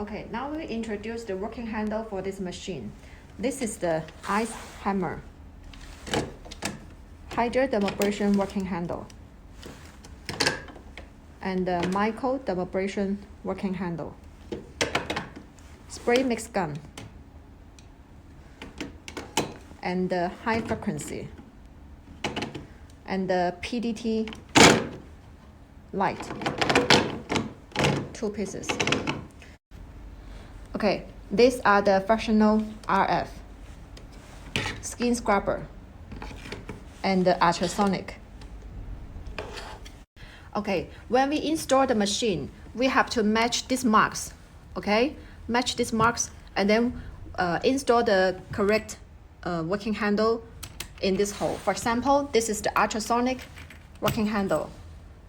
Okay, now we introduce the working handle for this machine. This is the ice hammer, hydrodermabrasion working handle, and the microdermabrasion working handle, spray mix gun, and the high frequency, and the PDT light, 2 pieces. Okay, these are the functional RF, skin scrubber, and the ultrasonic. Okay, when we install the machine, we have to match these marks, okay? Match these marks and then install the correct working handle in this hole. For example, this is the ultrasonic working handle.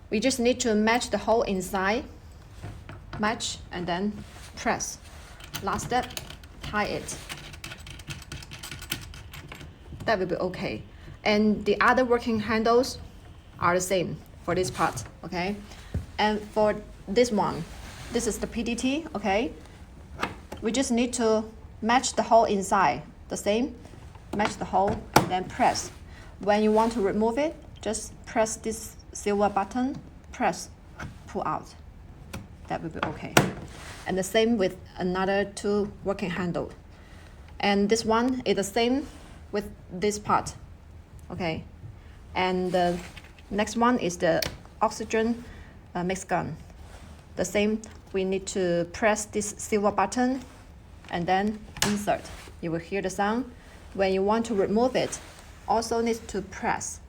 We just need to match the hole inside, match, and then press. Last step, tie it. That will be okay. And the other working handles are the same for this part, okay? And for this one, this is the PDT, okay? We just need to match the hole inside, the same. Match the hole, then press. When you want to remove it, just press this silver button, press, pull out. That will be okay. And the same with another 2 working handle. And this one is the same with this part, okay? And the next one is the oxygen mix gun. The same, we need to press this silver button and then insert. You will hear the sound. When you want to remove it, also need to press,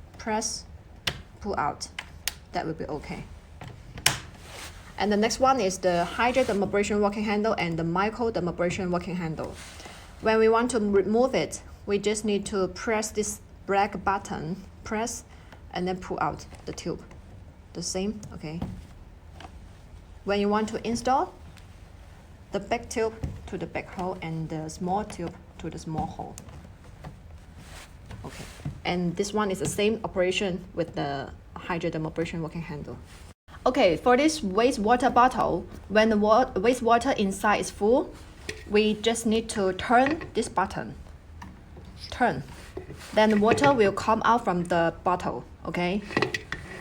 pull out. That will be okay. And the next one is the hydrodermabrasion working handle and the microdermabrasion working handle. When we want to remove it, we just need to press this black button, press, and then pull out the tube. The same, okay? When you want to install, the big tube to the big hole and the small tube to the small hole. Okay, and this one is the same operation with the hydrodermabrasion working handle. Okay, for this wastewater bottle, when the wastewater inside is full, we just need to turn this button. Turn. Then the water will come out from the bottle, okay?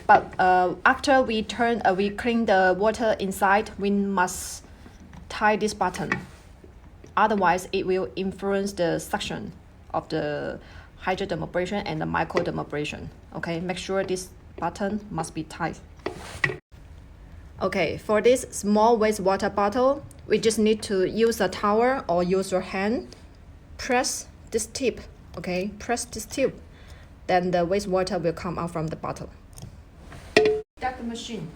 But after we clean the water inside, we must tie this button. Otherwise, it will influence the suction of the hydrodermabrasion and the microdermabrasion, okay? Make sure this button must be tight. Okay, for this small wastewater bottle, we just need to use a towel or use your hand. Press this tip, okay? Press this tip. Then the wastewater will come out from the bottle. Start the machine.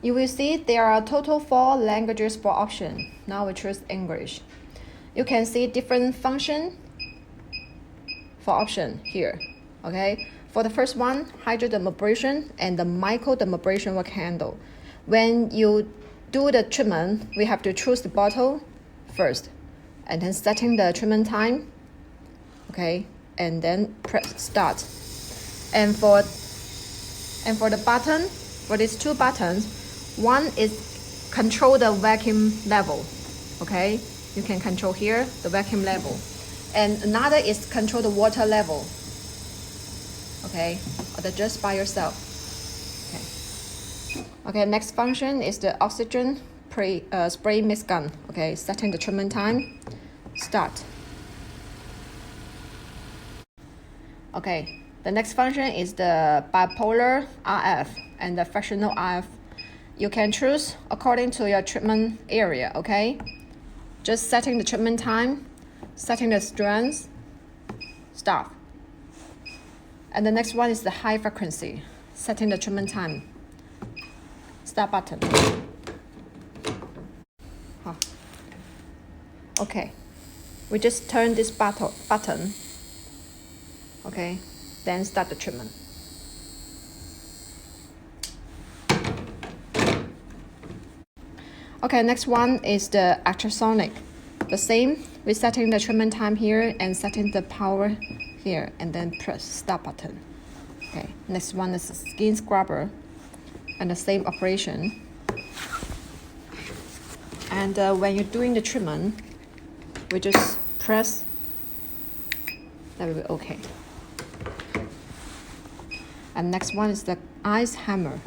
You will see there are total 4 languages for option. Now we choose English. You can see different function for option here, okay? For the first one, hydrodermabrasion and the microdermabrasion work handle. When you do the treatment, we have to choose the bottle first, and then setting the treatment time, okay? And then press start. And for the button, for these 2 buttons, one is control the vacuum level, okay? You can control here the vacuum level. And another is control the water level, okay? Adjust by yourself. Okay, next function is the oxygen spray mix gun, okay? Setting the treatment time, start. Okay, the next function is the bipolar RF and the fractional RF. You can choose according to your treatment area, okay? Just setting the treatment time, setting the strength, stop. And the next one is the high frequency, setting the treatment time, start button. Okay, we just turn this button, okay, then start the treatment. Okay, next one is the ultrasonic. The same, we're setting the treatment time here and setting the power here, and then press start button. Okay, next one is skin scrubber, and the same operation. And when you're doing the treatment, we just press, that will be okay. And next one is the ice hammer.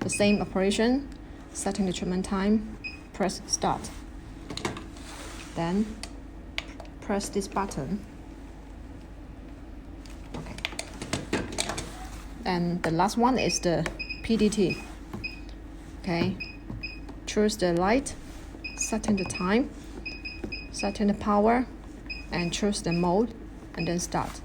The same operation, setting the treatment time, press start. Then press this button. Okay. And the last one is the PDT. Okay. Choose the light, setting the time, setting the power, and choose the mode, and then start.